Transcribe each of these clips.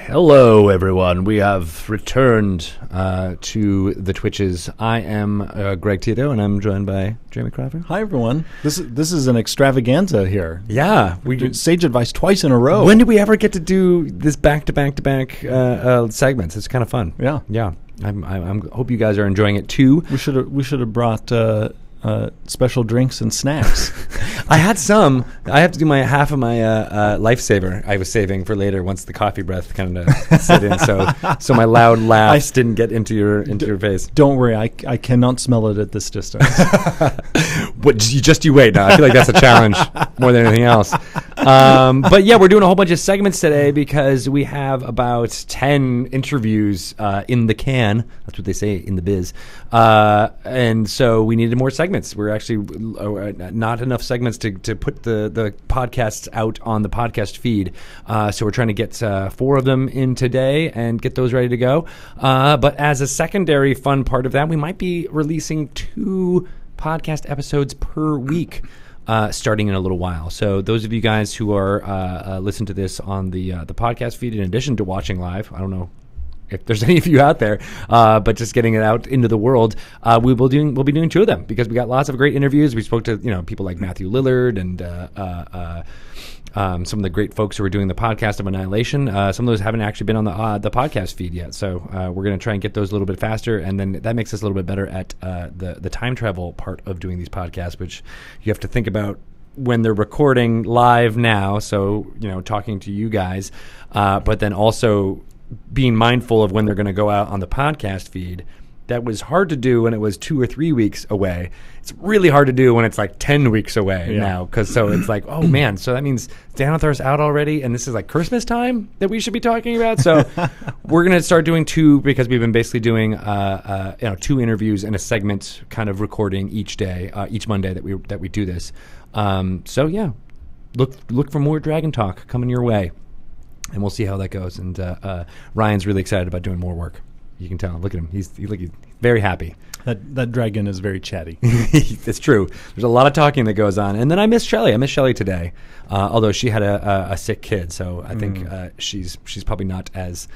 Hello, everyone. We have returned to the Twitches. I am Greg Tito, and I'm joined by Jamie Crawford. Hi, everyone. This is an extravaganza here. Yeah, we did Sage Advice twice in a row. When did we ever get to do this back-to-back segments? It's kind of fun. Yeah. I hope you guys are enjoying it too. We should have brought special drinks and snacks. I had some. I have to do half of my lifesaver I was saving for later once the coffee breath kind of set in. So my loud laughs didn't get into your face. Don't worry, I cannot smell it at this distance. You wait. Now I feel like that's a challenge more than anything else. But yeah, we're doing a whole bunch of segments today because we have about 10 interviews in the can. That's what they say in the biz. And so we needed more segments. We're actually not enough segments to put the podcasts out on the podcast feed. So we're trying to get 4 of them in today and get those ready to go. But as a secondary fun part of that, we might be releasing 2 podcast episodes per week. Starting in a little while. So those of you guys who are listening to this on the podcast feed, in addition to watching live, I don't know if there's any of you out there, but just getting it out into the world, we'll be doing 2 of them because we got lots of great interviews. We spoke to people like Matthew Lillard and some of the great folks who are doing the podcast of Annihilation. Some of those haven't actually been on the podcast feed yet, so we're going to try and get those a little bit faster, and then that makes us a little bit better at the time travel part of doing these podcasts, which you have to think about when they're recording live now, so talking to you guys, but then also being mindful of when they're going to go out on the podcast feed. That was hard to do when it was 2 or 3 weeks away. It's really hard to do when it's like 10 weeks away now. So it's like, oh man, so that means Xanathar's out already, and this is like Christmas time that we should be talking about. So we're going to start doing 2 because we've been basically doing 2 interviews and a segment kind of recording each day, each Monday that we do this. So yeah, look for more Dragon Talk coming your way, and we'll see how that goes. And Ryan's really excited about doing more work. You can tell. Look at him. He's very happy. That dragon is very chatty. It's true. There's a lot of talking that goes on. And then I miss Shelley. I miss Shelley today, although she had a sick kid. So I think she's probably not as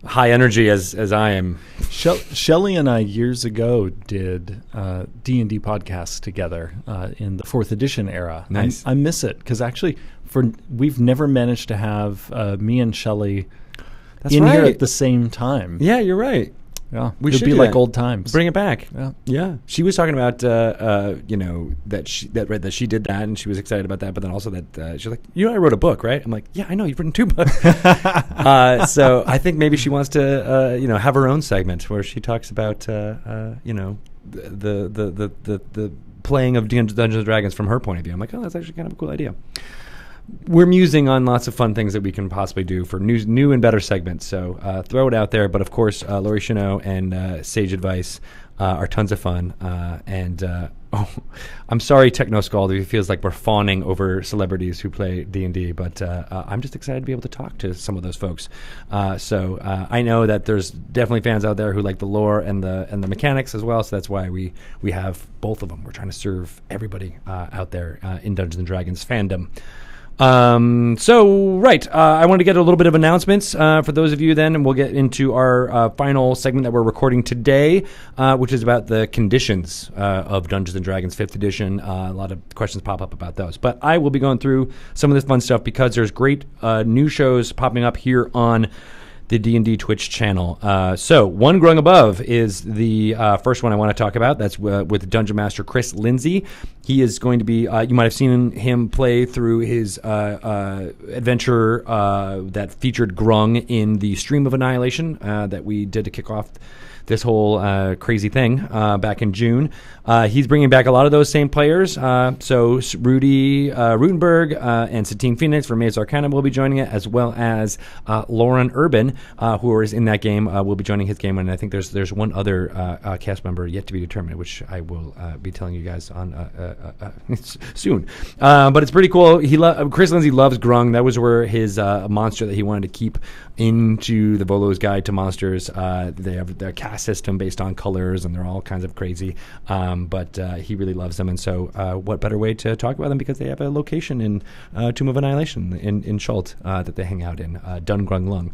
high energy as I am. Shelley and I years ago did D&D podcasts together in the 4th edition era. Nice. I miss it because actually we've never managed to have me and Shelley here at the same time. Yeah, you're right. Yeah, it would be like old times. Bring it back. Yeah. She was talking about that she did that and she was excited about that, but then also that she's like, I wrote a book, right? I'm like, yeah, I know you've written 2 books. So I think maybe she wants to have her own segment where she talks about the playing of Dungeons and Dragons from her point of view. I'm like, oh, that's actually kind of a cool idea. We're musing on lots of fun things that we can possibly do for new and better segments. So throw it out there. But of course, Laurie Cheneau and Sage Advice are tons of fun. I'm sorry, Techno Scald, if it feels like we're fawning over celebrities who play D&D, but I'm just excited to be able to talk to some of those folks. So I know that there's definitely fans out there who like the lore and the mechanics as well. So that's why we have both of them. We're trying to serve everybody out there in Dungeons and Dragons fandom. I wanted to get a little bit of announcements for those of you then, and we'll get into our final segment that we're recording today, which is about the conditions of Dungeons & Dragons 5th edition. A lot of questions pop up about those. But I will be going through some of this fun stuff because there's great new shows popping up here on the D&D Twitch channel. So One Grung Above is the first one I want to talk about. That's with Dungeon Master Chris Lindsay. He is going to be, you might have seen him play through his adventure that featured Grung in the Stream of Annihilation that we did to kick off this whole crazy thing back in June. He's bringing back a lot of those same players. So Rudy Rutenberg and Satine Phoenix from Maze Arcana will be joining it, as well as Lauren Urban, who is in that game, will be joining his game. And I think there's one other cast member yet to be determined, which I will be telling you guys on soon. But it's pretty cool. Chris Lindsay loves Grung. That was where his monster that he wanted to keep into the Volo's Guide to Monsters. They have their cast system based on colors, and they're all kinds of crazy. But he really loves them, and so what better way to talk about them, because they have a location in Tomb of Annihilation in Schult that they hang out in, Dungrung Lung,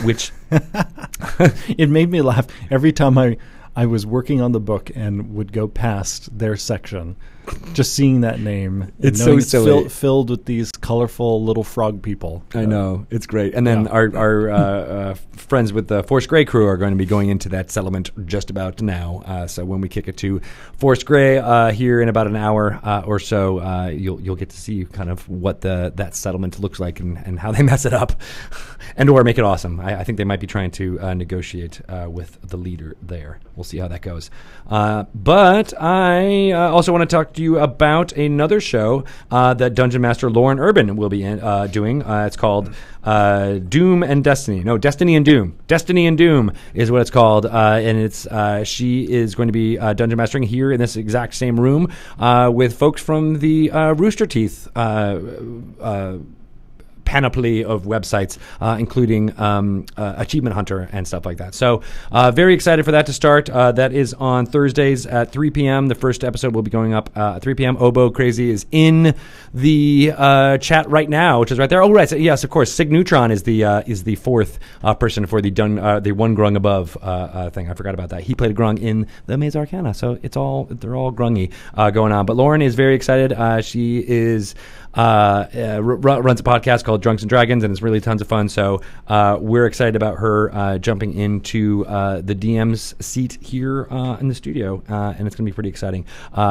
which it made me laugh every time I was working on the book and would go past their section, just seeing that name. It's so silly. Filled with these colorful little frog people. I know. It's great. And then our friends with the Force Grey crew are going to be going into that settlement just about now. So when we kick it to Force Grey here in about an hour or so, you'll get to see kind of what that settlement looks like and how they mess it up and or make it awesome. I think they might be trying to negotiate with the leader there. We'll see how that goes. But I also want to talk to you about another show that Dungeon Master Lauren Urban will be doing. It's called Doom and Destiny. No, Destiny and Doom. Destiny and Doom is what it's called. And it's she is going to be Dungeon Mastering here in this exact same room with folks from the Rooster Teeth panoply of websites, including Achievement Hunter and stuff like that. So very excited for that to start. That is on Thursdays at 3 p.m. The first episode will be going up at 3 p.m. Obo Crazy is in the chat right now, which is right there. Oh, right. So, yes, of course. Sig Neutron is the fourth person for the one grung above thing. I forgot about that. He played a grung in the Maze Arcana, so they're all grungy going on. But Lauren is very excited. She is runs a podcast called Drunks and Dragons, and it's really tons of fun. So we're excited about her jumping into the DM's seat here in the studio, and it's going to be pretty exciting.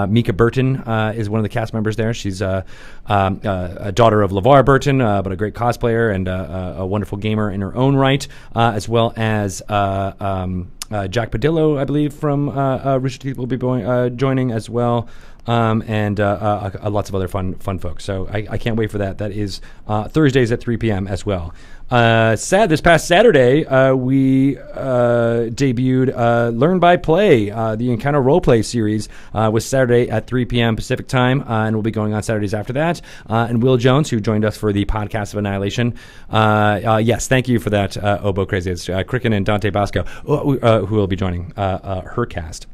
Mika Burton is one of the cast members there. She's a daughter of LeVar Burton, but a great cosplayer and a wonderful gamer in her own right, as well as Jack Padillo, I believe, from Rooster Teeth will be joining as well. And lots of other fun folks. So I can't wait for that. That is Thursdays at 3 p.m. as well. This past Saturday, we debuted Learn by Play, the Encounter Roleplay series, was Saturday at 3 p.m. Pacific time, and we'll be going on Saturdays after that. And Will Jones, who joined us for the podcast of Annihilation. Yes, thank you for that, Obo Crazy. It's Cricken and Dante Bosco, who will be joining her cast.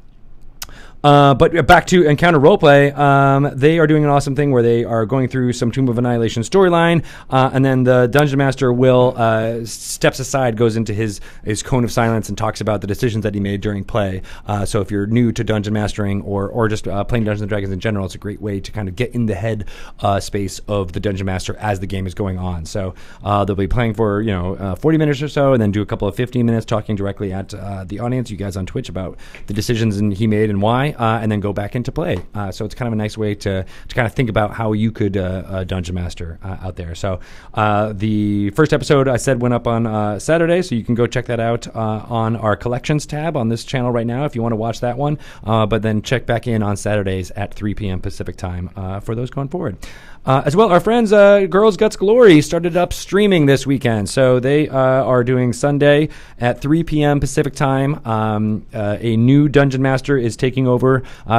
But back to Encounter Roleplay, they are doing an awesome thing where they are going through some Tomb of Annihilation storyline, and then the Dungeon Master Will steps aside, goes into his cone of silence, and talks about the decisions that he made during play. So if you're new to Dungeon Mastering or just playing Dungeons & Dragons in general, it's a great way to kind of get in the head space of the Dungeon Master as the game is going on. So they'll be playing for 40 minutes or so, and then do a couple of 15 minutes talking directly at the audience, you guys on Twitch, about the decisions he made and why. And then go back into play. So it's kind of a nice way to kind of think about how you could Dungeon Master out there. So the first episode, I said, went up on Saturday, so you can go check that out on our collections tab on this channel right now if you want to watch that one. But then check back in on Saturdays at 3 p.m. Pacific time for those going forward. As well, our friends Girls Guts Glory started up streaming this weekend. So they are doing Sunday at 3 p.m. Pacific time. A new Dungeon Master is taking over.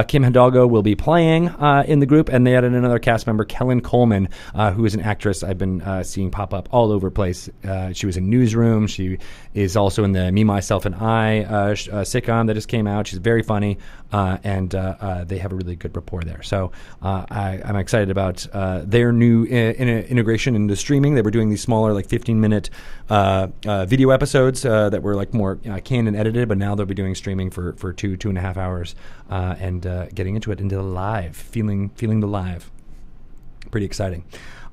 Kim Hidalgo will be playing in the group, and they added another cast member, Kellen Coleman, who is an actress I've been seeing pop up all over the place. She was in Newsroom. She is also in the Me, Myself, and I sitcom that just came out. She's very funny, and they have a really good rapport there. So I'm excited about their new integration into streaming. They were doing these smaller, like 15-minute video episodes that were like more canned and edited, but now they'll be doing streaming for 2.5 hours and getting into the live, feeling the live. Pretty exciting.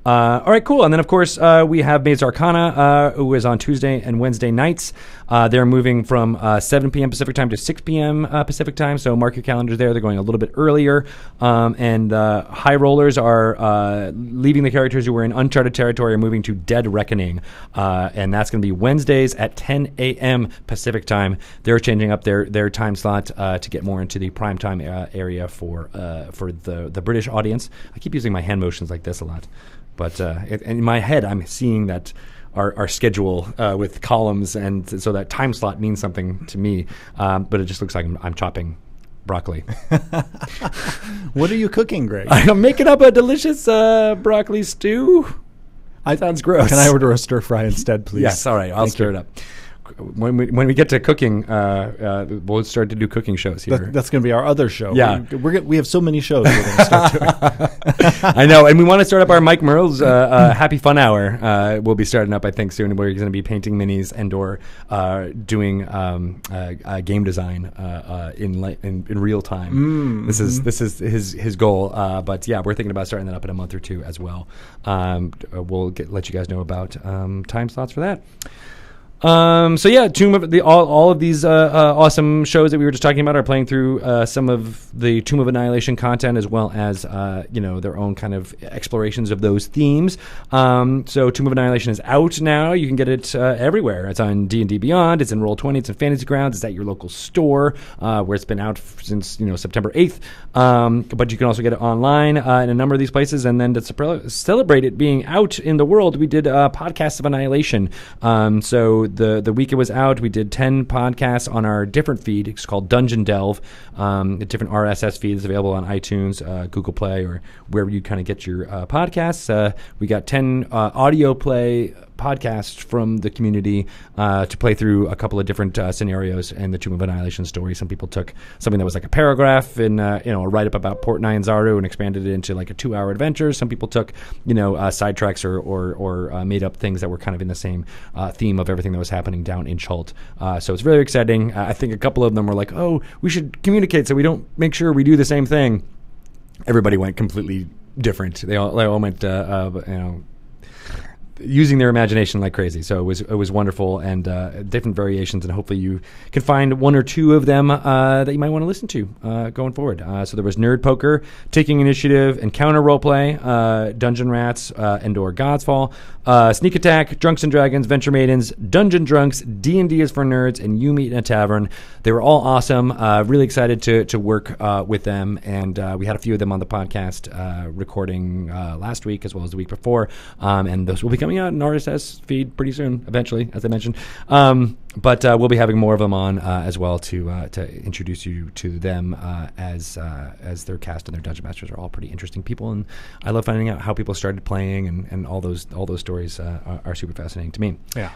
All right, cool. And then, of course, we have Maze Arcana, who is on Tuesday and Wednesday nights. They're moving from 7 p.m. Pacific time to 6 p.m. Pacific time, so mark your calendars there. They're going a little bit earlier. And High Rollers are leaving the characters who were in Uncharted territory and moving to Dead Reckoning. And that's going to be Wednesdays at 10 a.m. Pacific time. They're changing up their time slot to get more into the prime time area for the British audience. I keep using my hand motions like this a lot. But in my head, I'm seeing that our schedule with columns, and so that time slot means something to me. But it just looks like I'm chopping broccoli. What are you cooking, Greg? I'm making up a delicious broccoli stew. Sounds gross. Can I order a stir fry instead, please? Yes, all right. I'll stir it up. When we get to cooking, we'll start to do cooking shows here. That's going to be our other show. Yeah. We have so many shows we're going to start doing. I know, and we want to start up our Mike Merle's Happy Fun Hour. We'll be starting up, I think, soon, where he's going to be painting minis and or doing game design in real time. This is his goal. But yeah, we're thinking about starting that up in a month or two as well. We'll let you guys know about time slots for that. So yeah, all of these awesome shows that we were just talking about are playing through some of the Tomb of Annihilation content, as well as their own kind of explorations of those themes. So Tomb of Annihilation is out now. You can get it everywhere. It's on D&D Beyond. It's in Roll20. It's in Fantasy Grounds. It's at your local store, where it's been out since September 8th. But you can also get it online in a number of these places. And then to celebrate it being out in the world, we did Podcasts of Annihilation. So the week it was out, we did 10 podcasts on our different feed. It's called Dungeon Delve. A different RSS feed is available on iTunes, Google Play, or wherever you kind of get your podcasts. We got 10 audio play podcasts from the community to play through a couple of different scenarios in the Tomb of Annihilation story. Some people took something that was like a paragraph in a write-up about Port Nyanzaru and expanded it into like a 2-hour adventure. Some people took sidetracks or made up things that were kind of in the same theme of everything that was happening down in Chult. So it's very exciting. I think a couple of them were like, oh, we should communicate so we don't make sure we do the same thing. Everybody went completely different. They all went using their imagination like crazy. So it was wonderful, and different variations, and hopefully you can find one or two of them that you might want to listen to going forward. So there was Nerd Poker, Taking Initiative, Encounter Roleplay, Dungeon Rats, and/or God's Fall, Sneak Attack, Drunks and Dragons, Venture Maidens, Dungeon Drunks, D&D is for Nerds, and You Meet in a Tavern. They were all awesome. Really excited to work with them, and we had a few of them on the podcast recording last week as well as the week before, and those will be coming out in RSS feed pretty soon, eventually, as I mentioned. But we'll be having more of them on as well to introduce you to them as their cast and their dungeon masters are all pretty interesting people, and I love finding out how people started playing, and all those stories are super fascinating to me. Yeah.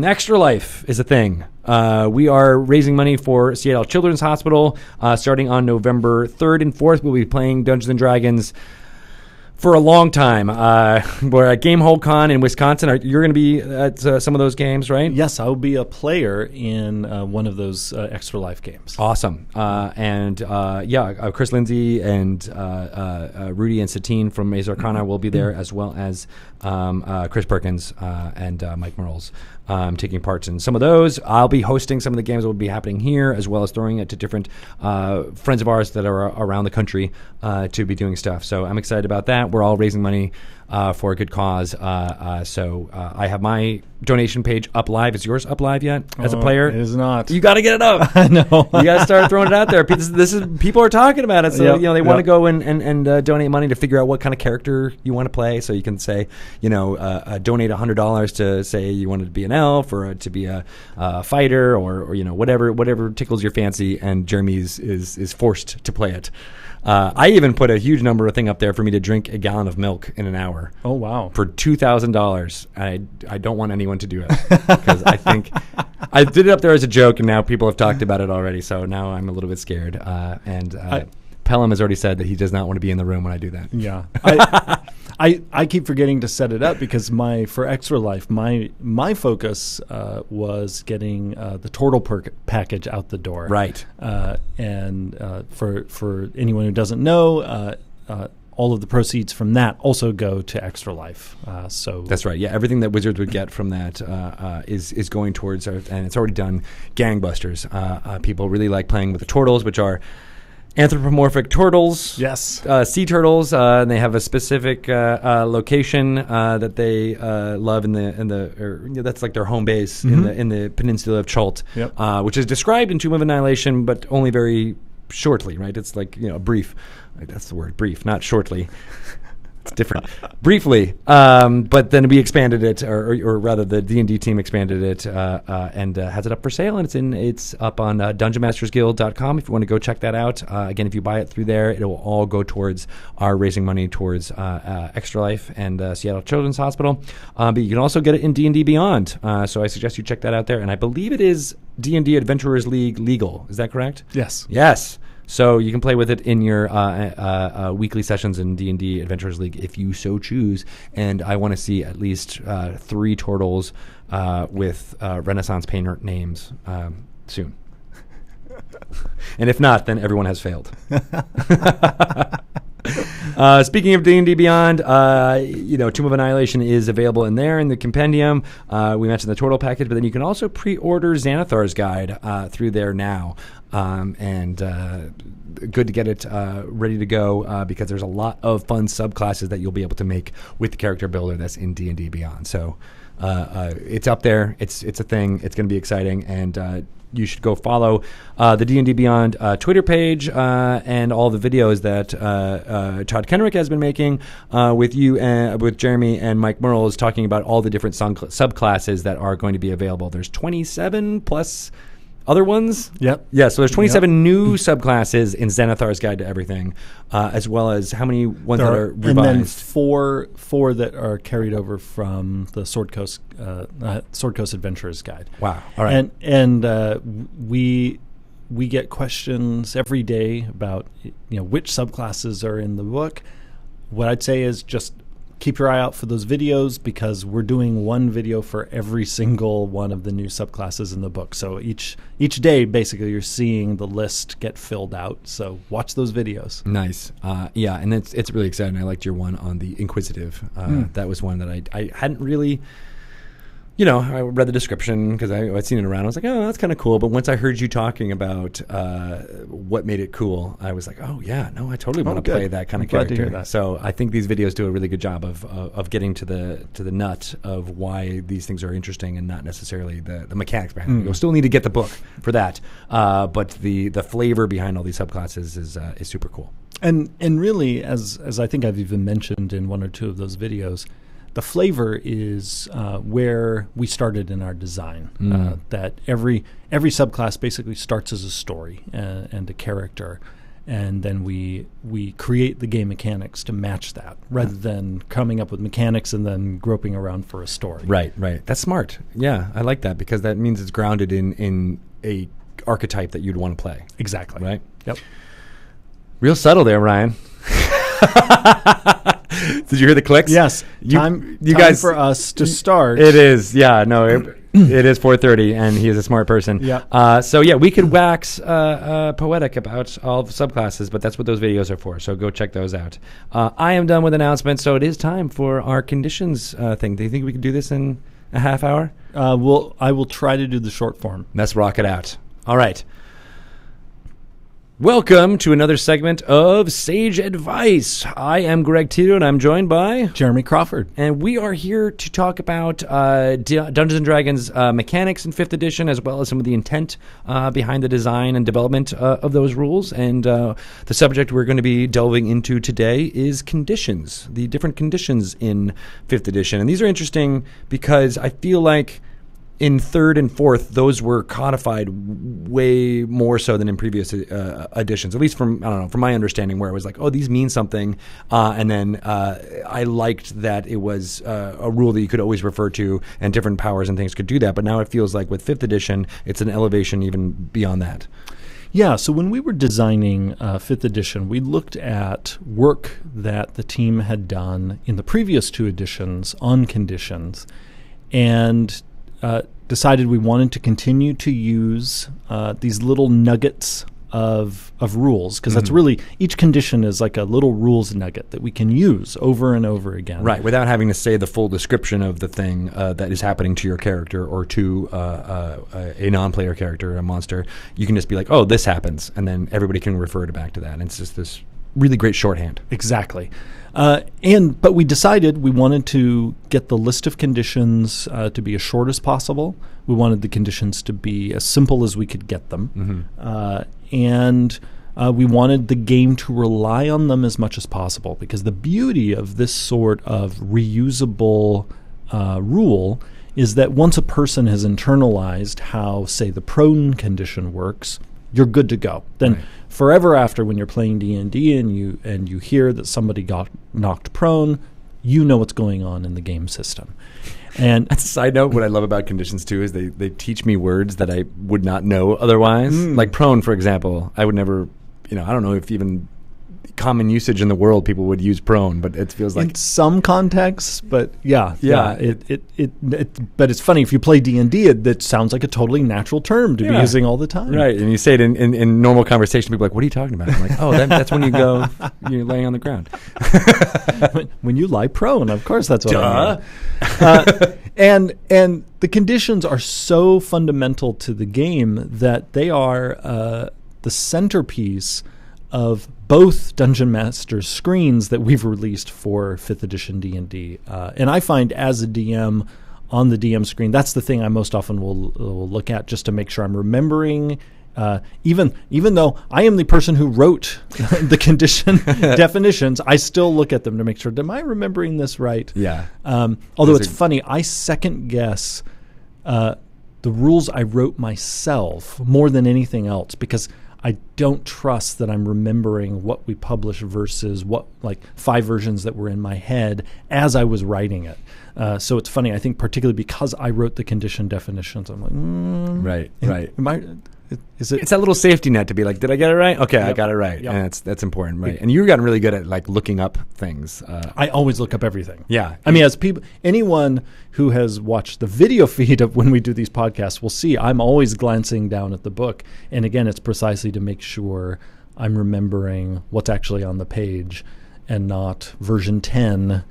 Extra Life is a thing. We are raising money for Seattle Children's Hospital starting on November 3rd and 4th. We'll be playing Dungeons and Dragons for a long time. We're at Game Hold Con in Wisconsin. You're going to be at some of those games, right? Yes, I'll be a player in one of those Extra Life games. Awesome. Chris Lindsay and Rudy and Satine from Maze Arcana will be there, as well as Chris Perkins and Mike Merles taking parts in some of those. I'll be hosting some of the games that will be happening here, as well as throwing it to different friends of ours that are around the country to be doing stuff. So I'm excited about that. We're all raising money for a good cause. So I have my donation page up live. Is yours up live yet as a player? It is not. You got to get it up. I know. You got to start throwing it out there. This is people are talking about it. So they want to go and donate money to figure out what kind of character you want to play. So you can say, donate $100 to say you wanted to be an elf or to be a fighter or whatever tickles your fancy. And Jeremy is forced to play it. I even put a huge number of thing up there for me to drink a gallon of milk in an hour. Oh, wow. For $2,000. I don't want anyone to do it because I think I did it up there as a joke, and now people have talked about it already. So now I'm a little bit scared. Pelham has already said that he does not want to be in the room when I do that. Yeah. I keep forgetting to set it up because for Extra Life, my focus was getting the Turtle package out the door. Right. And for anyone who doesn't know, all of the proceeds from that also go to Extra Life. So that's right. Yeah, everything that Wizards would get from that is going towards, and it's already done gangbusters. People really like playing with the turtles, which are anthropomorphic turtles. Yes. Sea turtles. And they have a specific location that they love that's like their home base in the peninsula of Chult, which is described in Tomb of Annihilation, but only very shortly, right? It's like, brief. That's the word, brief, not shortly. It's different. Briefly, but then we expanded it, or rather, the D&D team expanded it and has it up for sale, and it's up on DungeonMastersGuild.com if you want to go check that out. Again, if you buy it through there, it will all go towards our raising money towards Extra Life and Seattle Children's Hospital. But you can also get it in D&D Beyond, so I suggest you check that out there. And I believe it is D&D Adventurers League legal. Is that correct? Yes. Yes. So you can play with it in your weekly sessions in D&D Adventurers League if you so choose. And I want to see at least 3 turtles with Renaissance painter names soon. And if not, then everyone has failed. Speaking of D&D Beyond, Tomb of Annihilation is available in there in the compendium. We mentioned the Turtle package, but then you can also pre-order Xanathar's guide through there now. And good to get it ready to go because there's a lot of fun subclasses that you'll be able to make with the character builder that's in D&D Beyond. So it's up there. It's a thing. It's going to be exciting, and you should go follow the D&D Beyond Twitter page and all the videos that Todd Kenrick has been making with you and with Jeremy and Mike Merles, talking about all the different subclasses that are going to be available. There's 27 plus other ones? Yep. Yeah, so there's 27 new subclasses in Xanathar's Guide to Everything, as well as how many ones that are revised? And then four that are carried over from the Sword Coast Adventurer's Guide. Wow. All right. And we get questions every day about which subclasses are in the book. What I'd say is just keep your eye out for those videos, because we're doing one video for every single one of the new subclasses in the book. So each day, basically, you're seeing the list get filled out. So watch those videos. Nice. Yeah, and it's really exciting. I liked your one on the Inquisitive. That was one that I hadn't really... I read the description because I'd seen it around. I was like, oh, that's kind of cool. But once I heard you talking about what made it cool, I was like, oh, yeah, no, I totally want to play that kind of character. Glad to hear that. So I think these videos do a really good job of getting to the nut of why these things are interesting and not necessarily the mechanics behind it. You'll still need to get the book for that. But the flavor behind all these subclasses is super cool. And really, as I think I've even mentioned in one or two of those videos, the flavor is where we started in our design. That every subclass basically starts as a story and a character, and then we create the game mechanics to match that, rather than coming up with mechanics and then groping around for a story. Right. That's smart. Yeah, I like that, because that means it's grounded in a archetype that you'd want to play. Exactly. Right. Yep. Real subtle there, Ryan. Did you hear the clicks? Yes. You time guys, for us to start. It is. Yeah. No. It is 4:30, and he is a smart person. Yeah. So yeah, we could wax poetic about all the subclasses, but that's what those videos are for. So go check those out. I am done with announcements, so it is time for our conditions thing. Do you think we can do this in a half hour? I will try to do the short form. Let's rock it out. All right. Welcome to another segment of Sage Advice. I am Greg Tito, and I'm joined by Jeremy Crawford. And we are here to talk about Dungeons & Dragons mechanics in 5th edition, as well as some of the intent behind the design and development of those rules. And the subject we're going to be delving into today is conditions, the different conditions in 5th edition. And these are interesting because I feel like in 3rd and 4th, those were codified way more so than in previous editions. At least from my understanding, where it was like, oh, these mean something, and then I liked that it was a rule that you could always refer to, and different powers and things could do that. But now it feels like with 5th edition, it's an elevation even beyond that. Yeah, so when we were designing 5th edition, we looked at work that the team had done in the previous 2 editions on conditions, and decided we wanted to continue to use these little nuggets of rules, because that's really, each condition is like a little rules nugget that we can use over and over again. Right, without having to say the full description of the thing that is happening to your character or to a non-player character, a monster. You can just be like, oh, this happens, and then everybody can refer back to that. And it's just this really great shorthand. Exactly. But we decided we wanted to get the list of conditions to be as short as possible. We wanted the conditions to be as simple as we could get them. And we wanted the game to rely on them as much as possible, because the beauty of this sort of reusable rule is that once a person has internalized how, say, the prone condition works, you're good to go. Then forever after, when you're playing D&D and you hear that somebody got knocked prone, you know what's going on in the game system. And that's a side note. What I love about conditions too is they teach me words that I would not know otherwise. Like prone, for example, I would never, I don't know if even common usage in the world people would use prone, but it feels like in some contexts. But but it's funny, if you play D&D, that sounds like a totally natural term to be using all the time. Right, and you say it in normal conversation, people are like, "What are you talking about?" I'm like, "Oh, that's when you're laying on the ground." when you lie prone, of course, that's what I mean. And the conditions are so fundamental to the game that they are the centerpiece of both Dungeon Master's screens that we've released for 5th edition D&D. And I find, as a DM on the DM screen, that's the thing I most often will look at, just to make sure I'm remembering. Even though I am the person who wrote the condition definitions, I still look at them to make sure, am I remembering this right? Yeah. Although it's funny, I second guess the rules I wrote myself more than anything else, because I don't trust that I'm remembering what we published versus what, like, 5 versions that were in my head as I was writing it. So it's funny, I think particularly because I wrote the condition definitions, I'm like, right. Is it? It's that little safety net to be like, did I get it right? Okay, Yep. I got it right. Yep. And that's important, right? And you've gotten really good at like looking up things. I always look up everything. Yeah. I mean, as people, anyone who has watched the video feed of when we do these podcasts will see I'm always glancing down at the book. And again, it's precisely to make sure I'm remembering what's actually on the page and not version 10.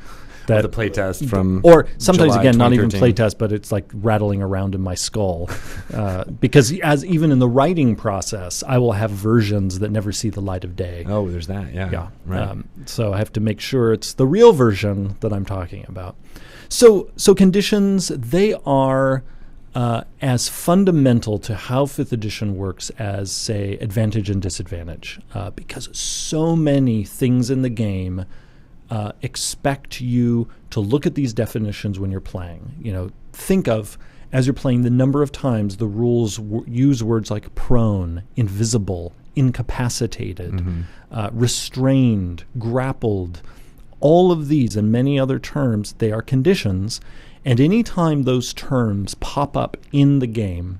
That the playtest from or sometimes July again, not even 2013. playtest, but it's like rattling around in my skull, because as even in the writing process, I will have versions that never see the light of day. Oh, there's that. Yeah. Right. So I have to make sure it's the real version that I'm talking about. So conditions, they are as fundamental to how 5th edition works as, say, advantage and disadvantage, because so many things in the game expect you to look at these definitions when you're playing. Think of, as you're playing, the number of times the rules use words like prone, invisible, incapacitated, restrained, grappled. All of these and many other terms, they are conditions. And any time those terms pop up in the game,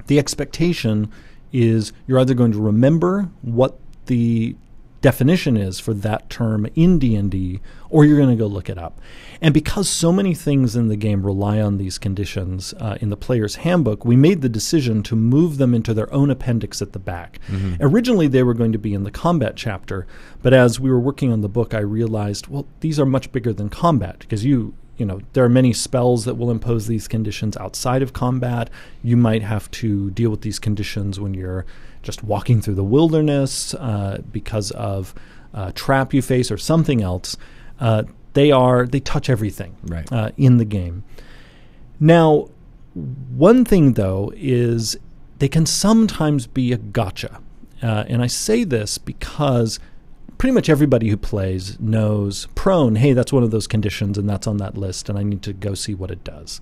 the expectation is you're either going to remember what the definition is for that term in D&D, or you're going to go look it up. And because so many things in the game rely on these conditions in the player's handbook, we made the decision to move them into their own appendix at the back. Originally, they were going to be in the combat chapter, but as we were working on the book, I realized, well, these are much bigger than combat, because there are many spells that will impose these conditions outside of combat. You might have to deal with these conditions when you're just walking through the wilderness because of a trap you face or something else. They touch everything in the game. Now, one thing, though, is they can sometimes be a gotcha. And I say this because pretty much everybody who plays knows prone, hey, that's one of those conditions and that's on that list and I need to go see what it does.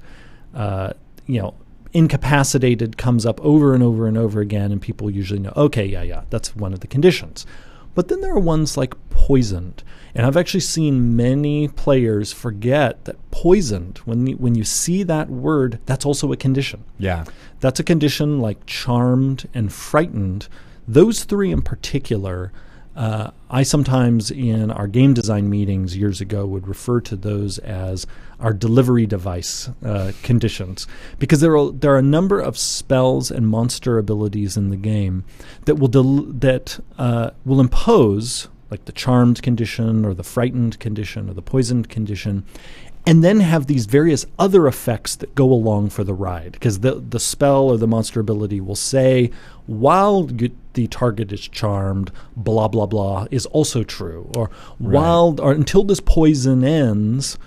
Incapacitated comes up over and over and over again, and people usually know, okay, that's one of the conditions. But then there are ones like poisoned. And I've actually seen many players forget that poisoned, when you see that word, that's also a condition. Yeah. That's a condition like charmed and frightened. Those 3 in particular, I sometimes in our game design meetings years ago would refer to those as our delivery device conditions, because there are a number of spells and monster abilities in the game that will impose, like the charmed condition or the frightened condition or the poisoned condition, and then have these various other effects that go along for the ride, because the spell or the monster ability will say, while the target is charmed, blah, blah, blah, is also true. Or until this poison ends,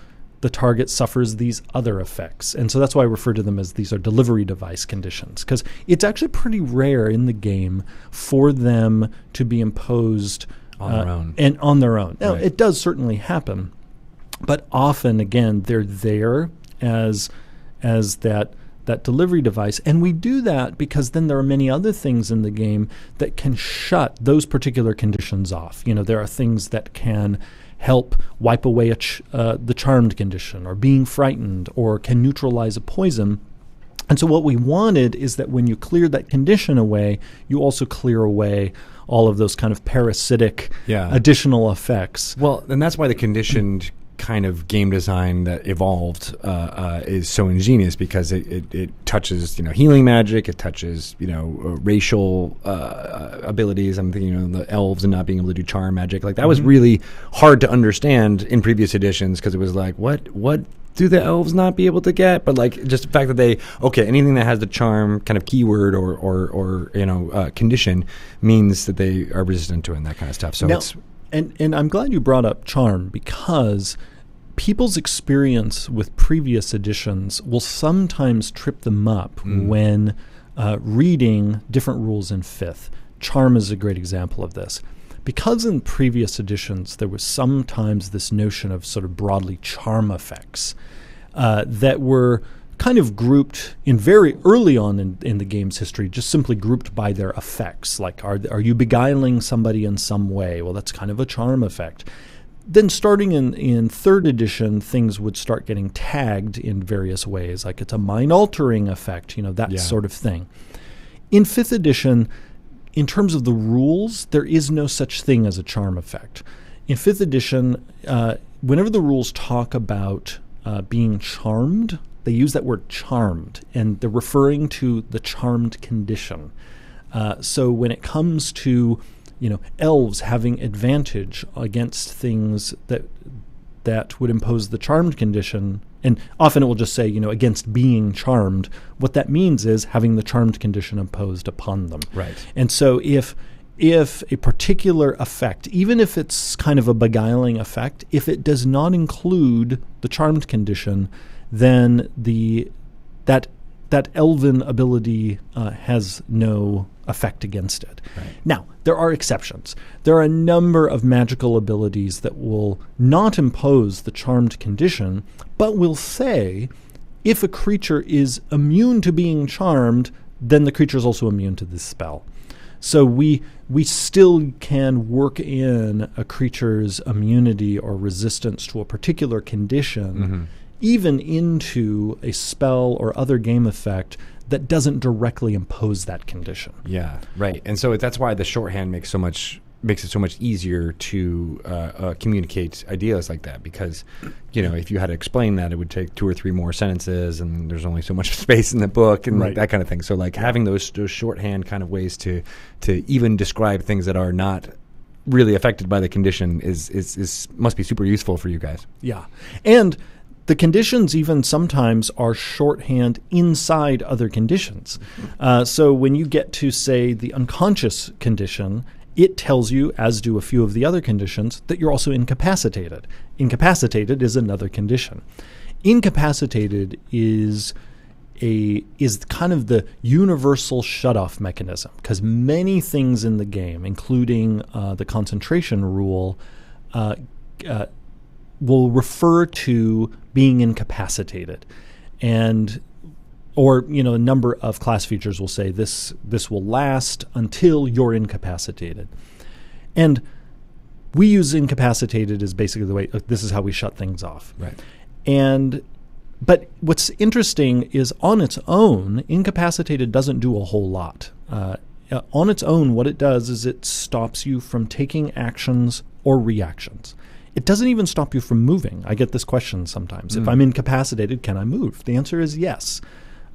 the target suffers these other effects. And so that's why I refer to them as these are delivery device conditions, because it's actually pretty rare in the game for them to be imposed on their own. And on their own. Now, Right. it does certainly happen, but often, again, they're there as that delivery device. And we do that because then there are many other things in the game that can shut those particular conditions off. There are things that can help wipe away the charmed condition, or being frightened, or can neutralize a poison. And so what we wanted is that when you clear that condition away, you also clear away all of those kind of parasitic additional effects. Well, and that's why the conditioned kind of game design that evolved is so ingenious, because it touches healing magic, it touches racial abilities. I'm thinking the elves and not being able to do charm magic. Like that was really hard to understand in previous editions, because it was like what do the elves not be able to get? But like just the fact that anything that has the charm kind of keyword or condition means that they are resistant to it and that kind of stuff. So now, it's. And I'm glad you brought up charm, because people's experience with previous editions will sometimes trip them up when reading different rules in 5th. Charm is a great example of this. Because in previous editions there was sometimes this notion of sort of broadly charm effects that were kind of grouped in very early on in the game's history, just simply grouped by their effects. Like, are you beguiling somebody in some way? Well, that's kind of a charm effect. Then starting in 3rd edition, things would start getting tagged in various ways, like it's a mind-altering effect, that sort of thing. In 5th edition, in terms of the rules, there is no such thing as a charm effect. In 5th edition, whenever the rules talk about being charmed, they use that word charmed, and they're referring to the charmed condition. So when it comes to elves having advantage against things that would impose the charmed condition, and often it will just say against being charmed, what that means is having the charmed condition imposed upon them. Right. And so if a particular effect, even if it's kind of a beguiling effect, if it does not include the charmed condition, then that elven ability has no effect against it. Right. Now, there are exceptions. There are a number of magical abilities that will not impose the charmed condition, but will say if a creature is immune to being charmed, then the creature is also immune to this spell. So we still can work in a creature's immunity or resistance to a particular condition, even into a spell or other game effect that doesn't directly impose that condition. Yeah, right. And so that's why the shorthand makes it so much easier to communicate ideas like that, because if you had to explain that, it would take 2 or 3 more sentences, and there's only so much space in the book and that kind of thing. So like having those shorthand kind of ways to even describe things that are not really affected by the condition is must be super useful for you guys. Yeah. And the conditions even sometimes are shorthand inside other conditions. So when you get to, say, the unconscious condition, it tells you, as do a few of the other conditions, that you're also incapacitated. Incapacitated is another condition. Incapacitated is kind of the universal shutoff mechanism, because many things in the game, including the concentration rule, will refer to being incapacitated. Or a number of class features will say this will last until you're incapacitated. And we use incapacitated as basically the way, this is how we shut things off. Right. But what's interesting is on its own, incapacitated doesn't do a whole lot. On its own, what it does is it stops you from taking actions or reactions. It doesn't even stop you from moving. I get this question sometimes. If I'm incapacitated, can I move? The answer is yes.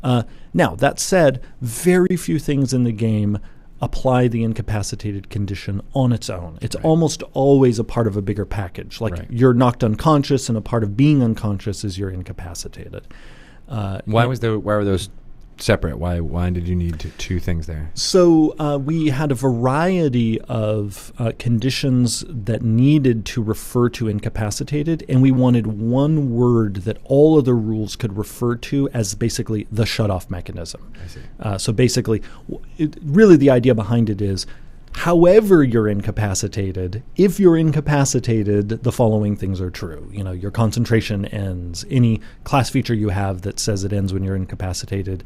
Now, that said, very few things in the game apply the incapacitated condition on its own. It's almost always a part of a bigger package. Like you're knocked unconscious, and a part of being unconscious is you're incapacitated. Why were those separate? Why did you need two things there? So we had a variety of conditions that needed to refer to incapacitated, and we wanted one word that all of the rules could refer to as basically the shut-off mechanism. I see. So basically, really the idea behind it is, however you're incapacitated, if you're incapacitated, the following things are true. Your concentration ends. Any class feature you have that says it ends when you're incapacitated,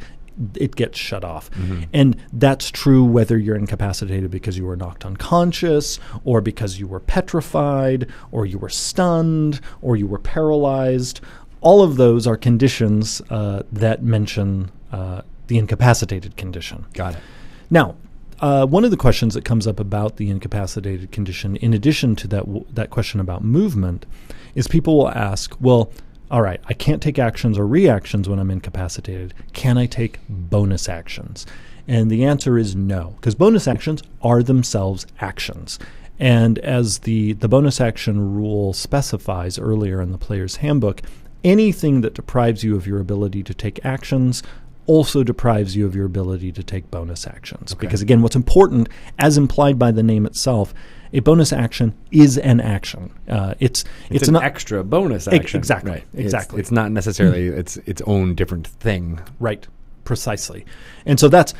it gets shut off. Mm-hmm. And that's true whether you're incapacitated because you were knocked unconscious, or because you were petrified, or you were stunned, or you were paralyzed. All of those are conditions that mention the incapacitated condition. Got it. Now, one of the questions that comes up about the incapacitated condition, in addition to that question about movement, is people will ask, well, all right, I can't take actions or reactions when I'm incapacitated. Can I take bonus actions? And the answer is no, because bonus actions are themselves actions. And as the bonus action rule specifies earlier in the player's handbook, anything that deprives you of your ability to take actions also deprives you of your ability to take bonus actions. Okay. Because again, what's important, as implied by the name itself, a bonus action is an action. It's an extra bonus action. Exactly. Right. Exactly. It's not necessarily its own different thing. Right. Precisely. And so that's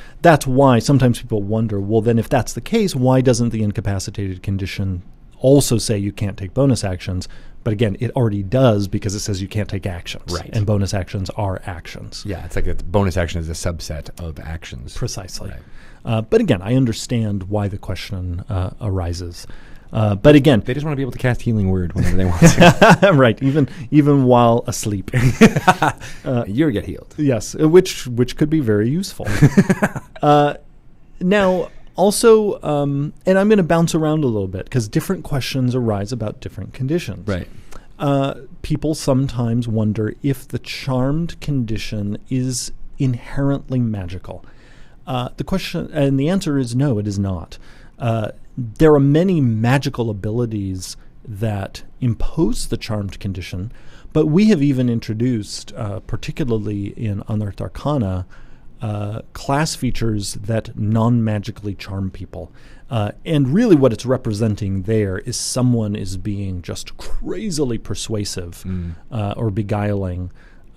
why sometimes people wonder, well, then if that's the case, why doesn't the incapacitated condition also say you can't take bonus actions? But again, it already does, because it says you can't take actions. Right. And bonus actions are actions. Yeah, it's like a bonus action is a subset of actions. Precisely. Right. But again, I understand why the question arises. But again, they just want to be able to cast Healing Word whenever they want to. Right, even while asleep. You get healed. Yes, which could be very useful. Now, also, and I'm going to bounce around a little bit because different questions arise about different conditions. Right. People sometimes wonder if the charmed condition is inherently magical. The question and the answer is no, it is not. There are many magical abilities that impose the charmed condition, but we have even introduced, particularly in Unearthed Arcana, class features that non-magically charm people. And really what it's representing there is someone is being just crazily persuasive or beguiling.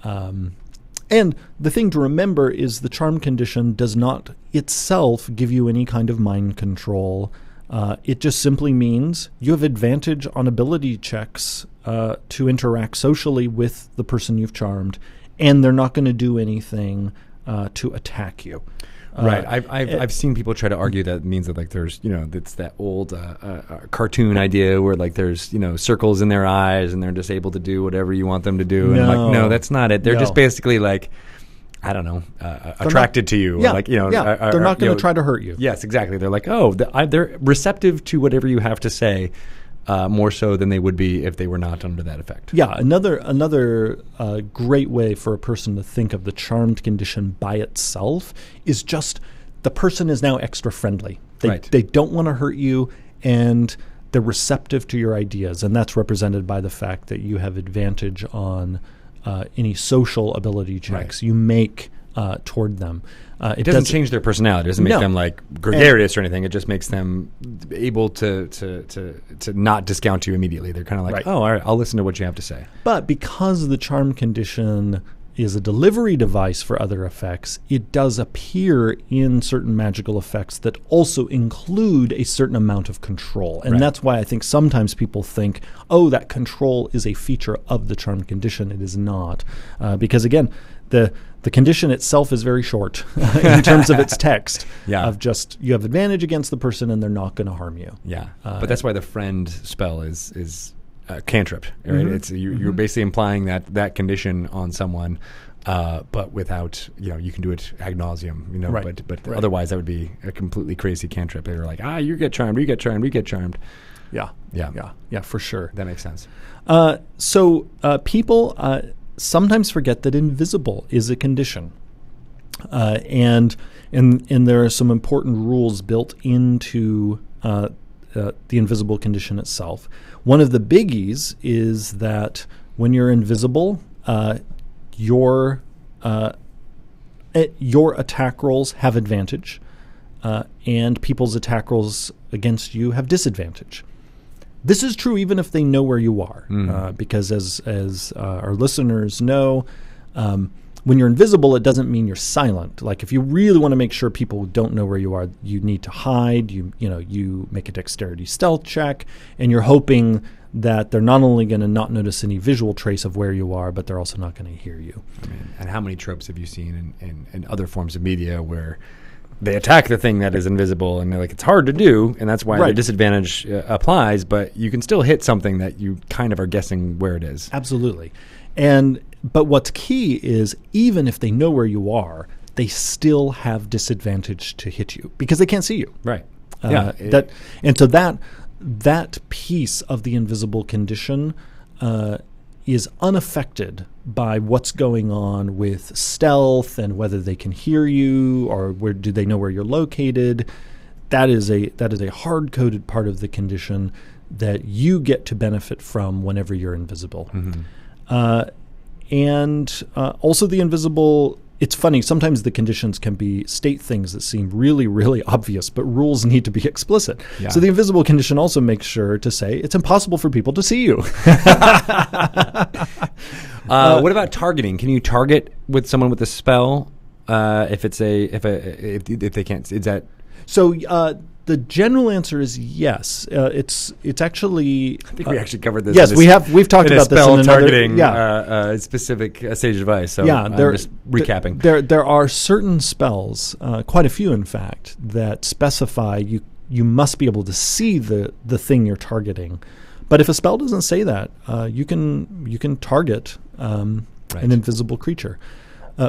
And the thing to remember is the charm condition does not itself give you any kind of mind control. It just simply means you have advantage on ability checks to interact socially with the person you've charmed, and they're not going to do anything to attack you. Right. I've seen people try to argue that means that there's it's that old cartoon idea where there's circles in their eyes and they're just able to do whatever you want them to do. No. And no, that's not it. They're just basically I don't know, attracted to you. Yeah, or, they're not going to try to hurt you. Yes, exactly. They're they're receptive to whatever you have to say. More so than they would be if they were not under that effect. Yeah, another great way for a person to think of the charmed condition by itself is just the person is now extra friendly. They don't want to hurt you, and they're receptive to your ideas, and that's represented by the fact that you have advantage on any social ability checks you make toward them. It doesn't change their personality. It doesn't make them gregarious or anything. It just makes them able to not discount you immediately. They're kind of oh, all right, I'll listen to what you have to say. But because the charm condition is a delivery device for other effects, it does appear in certain magical effects that also include a certain amount of control. And that's why I think sometimes people think, oh, that control is a feature of the charm condition. It is not. Because again, the condition itself is very short in terms of its text. Of just you have advantage against the person and they're not going to harm you. But that's why the friend spell is cantrip. Right? It's you're basically implying that condition on someone, but without you can do it ad nauseum. But otherwise that would be a completely crazy cantrip. They're like you get charmed, you get charmed, you get charmed. Yeah, for sure. That makes sense. So people sometimes forget that invisible is a condition, and there are some important rules built into the invisible condition itself. One of the biggies is that when you're invisible, your your attack rolls have advantage, and people's attack rolls against you have disadvantage. This is true even if they know where you are, because as our listeners know, when you're invisible, it doesn't mean you're silent. Like if you really want to make sure people don't know where you are, you need to hide. You make a dexterity stealth check, and you're hoping that they're not only going to not notice any visual trace of where you are, but they're also not going to hear you. I mean, and how many tropes have you seen in other forms of media where they attack the thing that is invisible, and they're like, it's hard to do, and that's why the disadvantage applies, but you can still hit something that you kind of are guessing where it is. Absolutely. But what's key is even if they know where you are, they still have disadvantage to hit you because they can't see you. Right. That piece of the invisible condition is unaffected by what's going on with stealth and whether they can hear you or do they know where you're located. That is a hard-coded part of the condition that you get to benefit from whenever you're invisible. And also the invisible, it's funny, sometimes the conditions can state things that seem really, really obvious, but rules need to be explicit. Yeah. So the invisible condition also makes sure to say it's impossible for people to see you. What about targeting? Can you target with someone with a spell if they can't? Is that so? The general answer is yes. It's actually. I think we actually covered this. Yes, we've talked about this in targeting specific sage advice. So I'm just recapping. There are certain spells, quite a few in fact, that specify you must be able to see the thing you're targeting. But if a spell doesn't say that, you can target an invisible creature.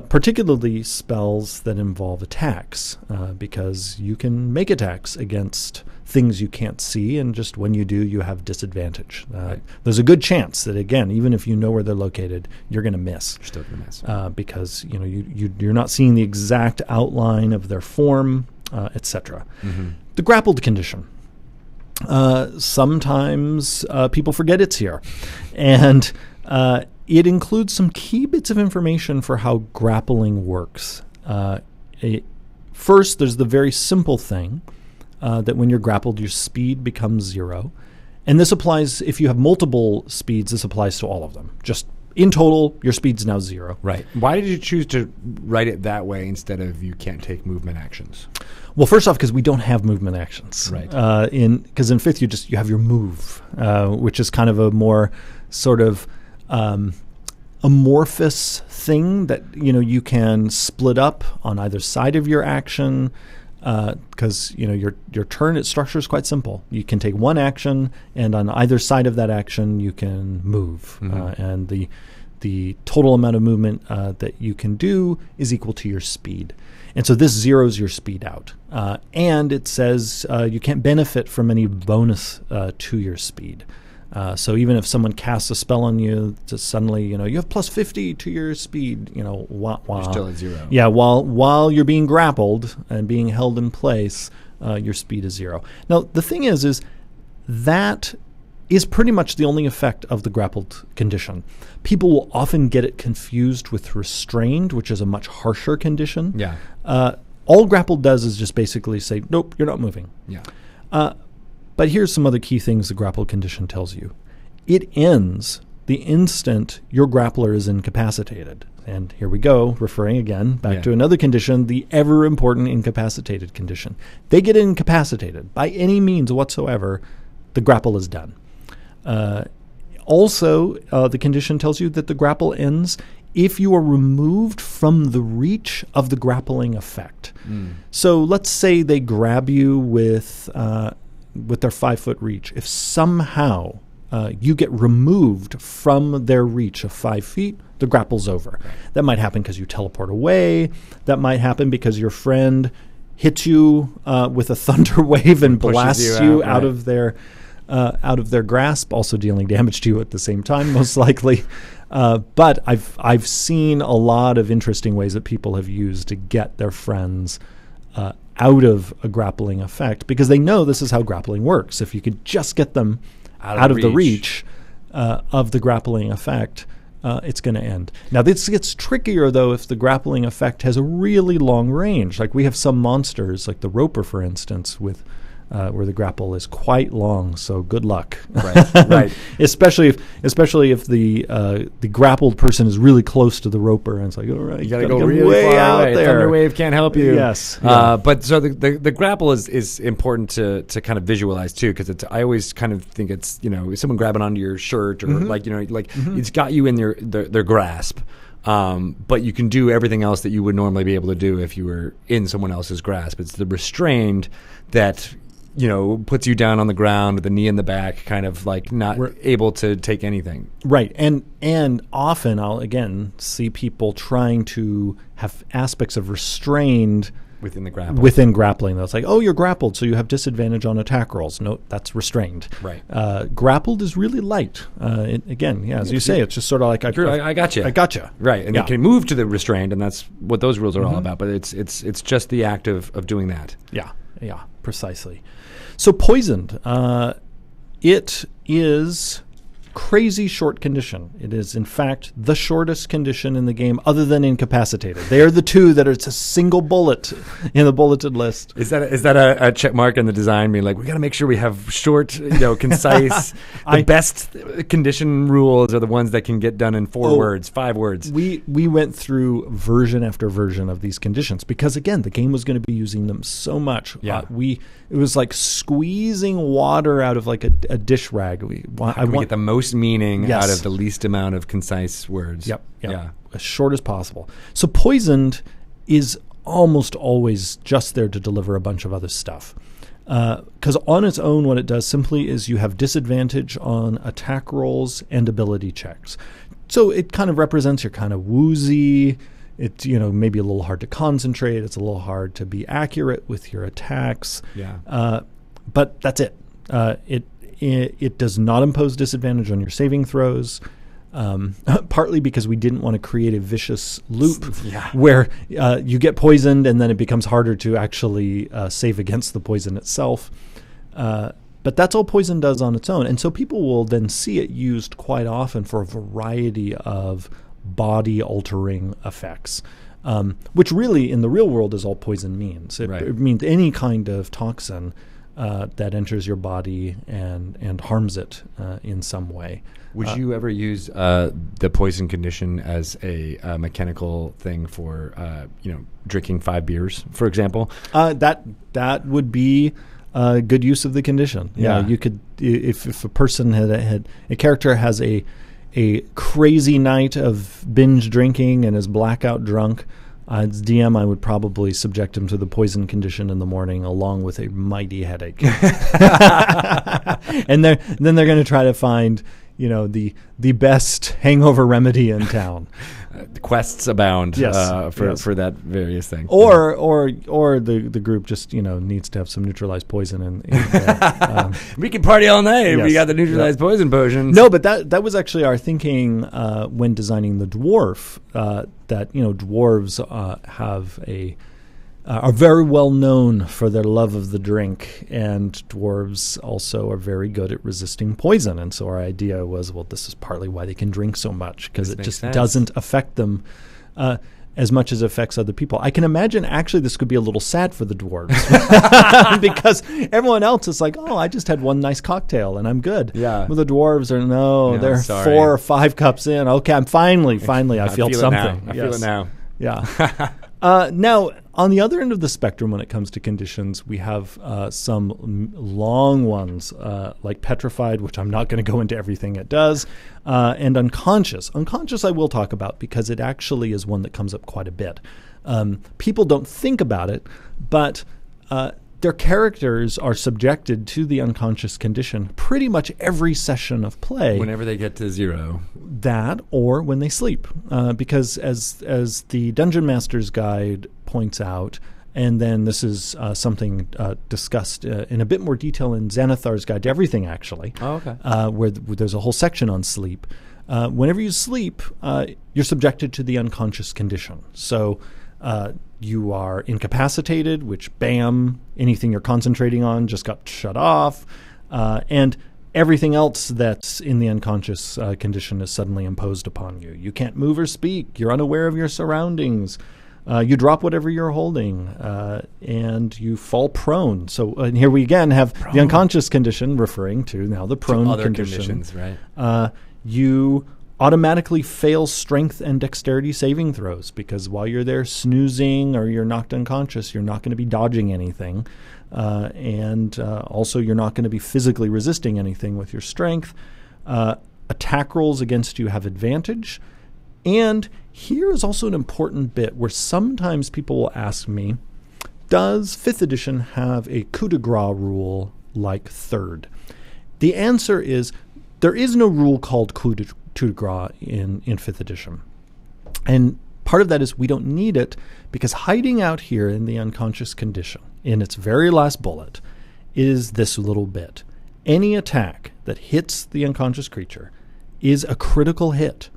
Particularly spells that involve attacks, because you can make attacks against things you can't see, and just when you do, you have disadvantage. There's a good chance that, again, even if you know where they're located, you're going to miss. You're still going to miss. Because you're not seeing the exact outline of their form, etc. The grappled condition. Sometimes people forget it's here. And it includes some key bits of information for how grappling works. First, there's the very simple thing that when you're grappled, your speed becomes 0. And this applies, if you have multiple speeds, this applies to all of them. Just in total, your speed's now 0. Right. Why did you choose to write it that way instead of you can't take movement actions? Well, first off, because we don't have movement actions. Right. Because in 5th, you have your move, which is kind of a more sort of amorphous thing that you can split up on either side of your action, because your turn structure is quite simple. You can take one action, and on either side of that action you can move, and the total amount of movement that you can do is equal to your speed. And so this zeroes your speed out, and it says you can't benefit from any bonus to your speed. So even if someone casts a spell on you, just suddenly you have plus 50 to your speed. You're still at 0. Yeah, while you're being grappled and being held in place, your speed is 0. Now the thing is that is pretty much the only effect of the grappled condition. People will often get it confused with restrained, which is a much harsher condition. Yeah. All grappled does is just basically say, nope, you're not moving. Yeah. But here's some other key things the grapple condition tells you. It ends the instant your grappler is incapacitated. And here we go, referring again back to another condition, the ever important incapacitated condition. They get incapacitated by any means whatsoever, the grapple is done. Also, the condition tells you that the grapple ends if you are removed from the reach of the grappling effect. So let's say they grab you with their 5-foot reach. If somehow you get removed from their reach of 5 feet, the grapple's over. Right. That might happen because you teleport away. That might happen because your friend hits you with a thunder wave and blasts you out of their grasp, also dealing damage to you at the same time, most likely. But I've seen a lot of interesting ways that people have used to get their friends out of a grappling effect, because they know this is how grappling works. If you could just get them out of the reach of the grappling effect, it's going to end. Now, this gets trickier, though, if the grappling effect has a really long range. Like we have some monsters, like the Roper, for instance, with where the grapple is quite long. So good luck. Right. especially if the grappled person is really close to the Roper, and it's like, all right, you got to go really way far out away. there. Thunderwave can't help you. Yes. But so the grapple is important to kind of visualize too, because I always kind of think it's someone grabbing onto your shirt or it's got you in their grasp. But you can do everything else that you would normally be able to do if you were in someone else's grasp. It's the restrained that puts you down on the ground with the knee in the back, kind of like not able to take anything. Right. And often I'll, again, see people trying to have aspects of restrained within the grappling. Within grappling. That's like, oh, you're grappled, so you have disadvantage on attack rolls. No, that's restrained. Right. Grappled is really light. As you say, it's just sort of like, I got you. I got you. Right. And you can move to the restrained, and that's what those rules are all about. But it's just the act of doing that. Yeah, precisely. So poisoned, it is crazy short condition. It is, in fact, the shortest condition in the game other than incapacitated. They are the two that it's a single bullet in the bulleted list. Is that a check mark in the design? Being like, we got to make sure we have short, concise. The best condition rules are the ones that can get done in 4 words, 5 words. We went through version after version of these conditions because, again, the game was going to be using them so much. Yeah. It was like squeezing water out of like a dish rag. We get the most meaning out of the least amount of concise words. Yep. Yeah. As short as possible. So poisoned is almost always just there to deliver a bunch of other stuff. Because on its own, what it does simply is you have disadvantage on attack rolls and ability checks. So it kind of represents your kind of woozy. It's maybe a little hard to concentrate. It's a little hard to be accurate with your attacks. Yeah. But that's it. It does not impose disadvantage on your saving throws. Partly because we didn't want to create a vicious loop where you get poisoned and then it becomes harder to actually save against the poison itself. But that's all poison does on its own. And so people will then see it used quite often for a variety of body-altering effects, which really in the real world is all poison means. It means any kind of toxin that enters your body and harms it in some way. Would you ever use the poison condition as a mechanical thing for drinking 5 beers, for example? That would be a good use of the condition. Yeah, you could if a person had a character has a crazy night of binge drinking and is blackout drunk. As DM, I would probably subject him to the poison condition in the morning, along with a mighty headache. And then they're going to try to find, the best hangover remedy in town. Quests abound for that various thing. Or the group just needs to have some neutralized poison and we can party all night. Yes. We got the neutralized poison potions. No, but that was actually our thinking when designing the dwarf. That dwarves are very well known for their love of the drink, and dwarves also are very good at resisting poison. And so our idea was, well, this is partly why they can drink so much, because it just doesn't affect them as much as it affects other people. I can imagine actually this could be a little sad for the dwarves because everyone else is like, oh, I just had one nice cocktail and I'm good. Yeah. Well, the dwarves are they're sorry. 4 or 5 cups in. Okay, I'm finally I feel something. I feel it now. Yeah. Now, on the other end of the spectrum, when it comes to conditions, we have some long ones like petrified, which I'm not going to go into everything it does, and unconscious. Unconscious I will talk about because it actually is one that comes up quite a bit. People don't think about it, but their characters are subjected to the unconscious condition pretty much every session of play. Whenever they get to 0. That or when they sleep. Because as the Dungeon Master's Guide points out, and then this is something discussed in a bit more detail in Xanathar's Guide to Everything, actually. Oh, okay. Where there's a whole section on sleep. Whenever you sleep, you're subjected to the unconscious condition. So you are incapacitated, which, bam, anything you're concentrating on just got shut off. And everything else that's in the unconscious condition is suddenly imposed upon you. You can't move or speak. You're unaware of your surroundings. You drop whatever you're holding, and you fall prone. So and here we again have the unconscious condition referring to now the prone other condition. conditions, right? You automatically fail strength and dexterity saving throws because while you're there snoozing or you're knocked unconscious, you're not going to be dodging anything. And also you're not going to be physically resisting anything with your strength. Attack rolls against you have advantage. And here is also an important bit where sometimes people will ask me, does 5th edition have a coup de grace rule like 3rd? The answer is there is no rule called coup de grace in 5th edition. And part of that is we don't need it because hiding out here in the unconscious condition, in its very last bullet, is this little bit. Any attack that hits the unconscious creature is a critical hit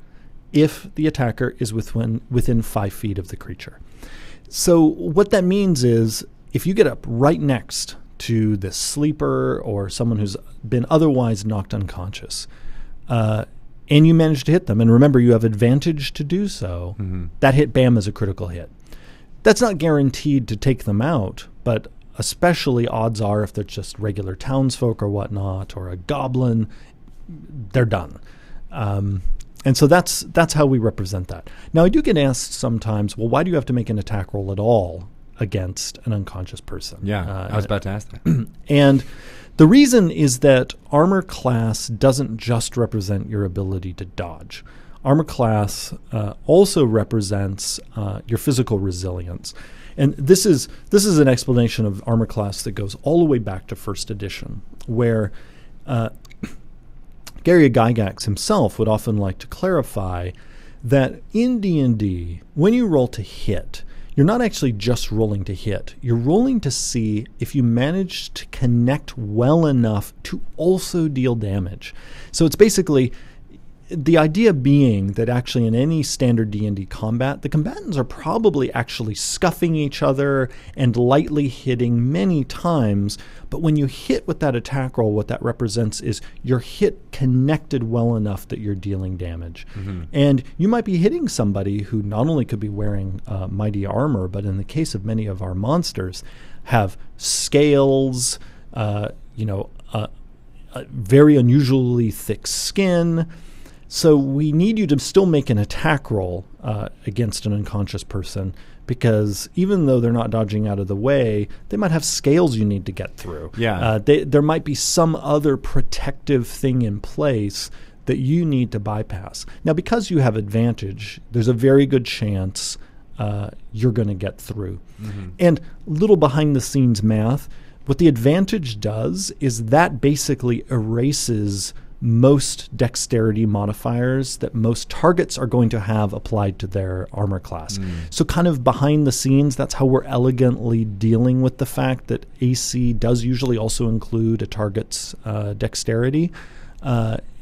if the attacker is within 5 feet of the creature. So what that means is if you get up right next to the sleeper or someone who's been otherwise knocked unconscious, and you manage to hit them, and remember you have advantage to do so, that hit, bam, is a critical hit. That's not guaranteed to take them out, but especially odds are if they're just regular townsfolk or whatnot, or a goblin, they're done. And so that's how we represent that. Now, I do get asked sometimes, well, why do you have to make an attack roll at all against an unconscious person? Yeah, I was about to ask that. And the reason is that armor class doesn't just represent your ability to dodge. Armor class also represents your physical resilience. And this is an explanation of armor class that goes all the way back to 1st edition, where Gary Gygax himself would often like to clarify that in D&D, when you roll to hit, you're not actually just rolling to hit. You're rolling to see if you manage to connect well enough to also deal damage. So it's basically the idea being that actually in any standard D&D combat, the combatants are probably actually scuffing each other and lightly hitting many times. But when you hit with that attack roll, what that represents is your hit connected well enough that you're dealing damage. And you might be hitting somebody who not only could be wearing mighty armor, but in the case of many of our monsters, have scales, very unusually thick skin. So we need you to still make an attack roll against an unconscious person because even though they're not dodging out of the way, they might have scales you need to get through. Yeah. There might be some other protective thing in place that you need to bypass. Now, because you have advantage, there's a very good chance you're going to get through. And little behind-the-scenes math, what the advantage does is that basically erases most dexterity modifiers that most targets are going to have applied to their armor class. So kind of behind the scenes, that's how we're elegantly dealing with the fact that AC does usually also include a target's dexterity.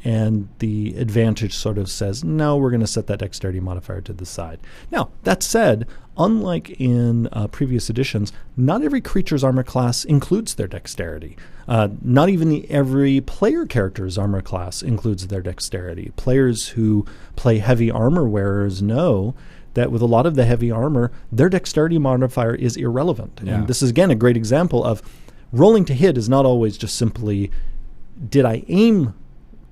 And the advantage sort of says, no, we're going to set that dexterity modifier to the side. Now, that said, unlike in previous editions, not every creature's armor class includes their dexterity. Not even every player character's armor class includes their dexterity. Players who play heavy armor wearers know that with a lot of the heavy armor, their dexterity modifier is irrelevant. Yeah. And this is, again, a great example of rolling to hit is not always just simply, did I aim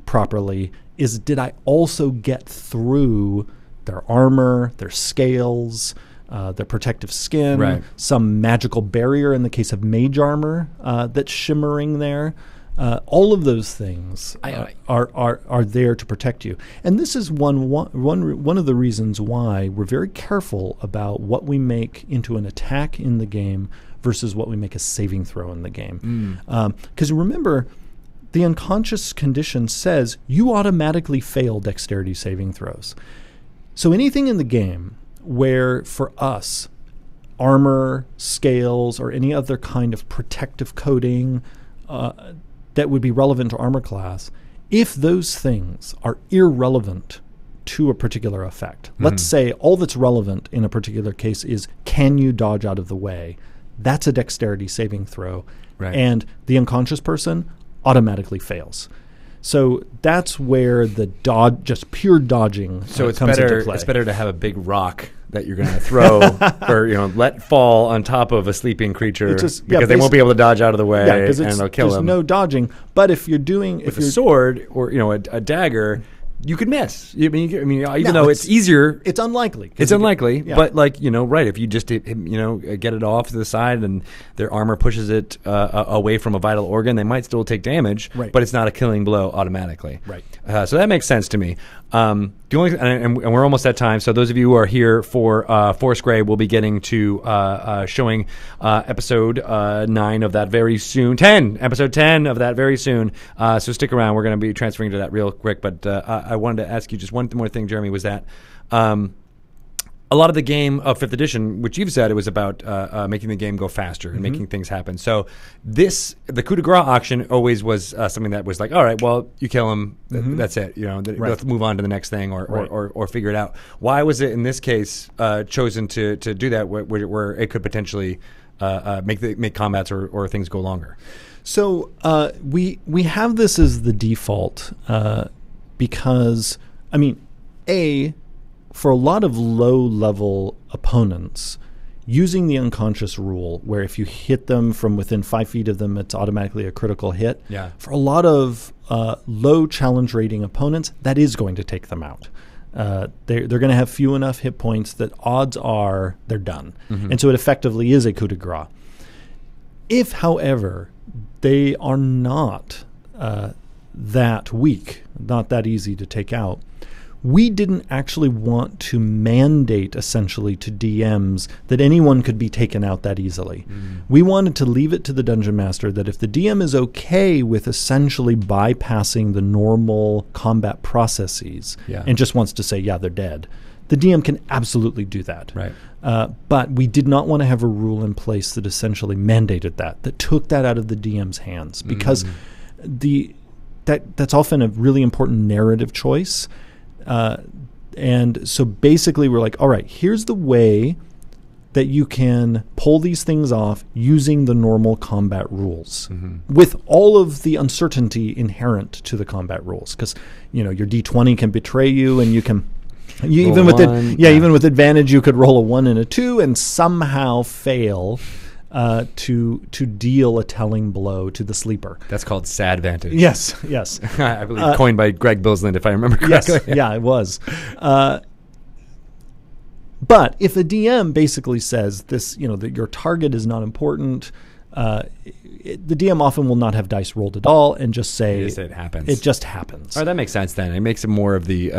properly, is did I also get through their armor, their scales, their protective skin, some magical barrier in the case of mage armor that's shimmering there. All of those things are there to protect you. And this is one of the reasons why we're very careful about what we make into an attack in the game versus what we make a saving throw in the game. Because remember, the unconscious condition says you automatically fail dexterity saving throws. So anything in the game where, for us, armor, scales, or any other kind of protective coating that would be relevant to armor class, if those things are irrelevant to a particular effect, let's say all that's relevant in a particular case is can you dodge out of the way, that's a dexterity saving throw. And the unconscious person automatically fails. So that's where the just pure dodging So it's comes better. into play. It's better to have a big rock that you're going to throw or let fall on top of a sleeping creature because they won't be able to dodge out of the way and it'll kill there's them. no dodging. But if you're doing with a sword or a dagger, you could miss. Even though it's easier, it's unlikely. It's unlikely, but right? If you just get it off to the side and their armor pushes it away from a vital organ, they might still take damage, right. But it's not a killing blow automatically. Right. So that makes sense to me. And we're almost at time. So those of you who are here for Force Grey, we'll be getting to showing episode 9 of that very soon. Episode 10 of that very soon. So stick around. We're going to be transferring to that real quick. But I wanted to ask you just one more thing, Jeremy, was that a lot of the game of 5th edition, which you've said, it was about making the game go faster and making things happen. So the coup de grace auction always was something that was like, all right, well, you kill him, that's it. Let's move on to the next thing or figure it out. Why was it in this case chosen to do that where it could potentially make combats or things go longer? So we have this as the default because, for a lot of low-level opponents, using the unconscious rule, where if you hit them from within 5 feet of them, it's automatically a critical hit. Yeah. For a lot of low challenge rating opponents, that is going to take them out. They're going to have few enough hit points that odds are they're done. And so it effectively is a coup de grace. If, however, they are not that weak, not that easy to take out, we didn't actually want to mandate essentially to DMs that anyone could be taken out that easily. We wanted to leave it to the Dungeon Master that if the DM is okay with essentially bypassing the normal combat processes and just wants to say, yeah, they're dead, the DM can absolutely do that. Right. But we did not want to have a rule in place that essentially mandated that took that out of the DM's hands because that's often a really important narrative choice. And so basically we're like, all right, here's the way that you can pull these things off using the normal combat rules with all of the uncertainty inherent to the combat rules. Because, your D20 can betray you and you can, even with advantage, you could roll a 1 and a 2 and somehow fail to deal a telling blow to the sleeper. That's called sadvantage. Yes. I believe coined by Greg Billsland, if I remember correctly. Yes, yeah, it was. But if a DM basically says this, that your target is not important, the DM often will not have dice rolled at all and just say it happens. It just happens. All right, that makes sense then. It makes it more of the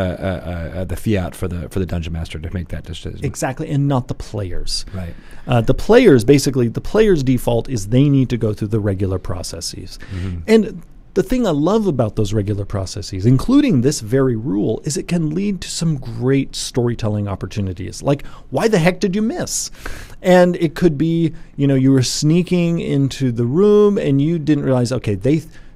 fiat for the Dungeon Master to make that decision. Exactly, and not the players. Right. The players default is they need to go through the regular processes. And the thing I love about those regular processes, including this very rule, is it can lead to some great storytelling opportunities. Like, why the heck did you miss? And it could be, you were sneaking into the room and you didn't realize, okay,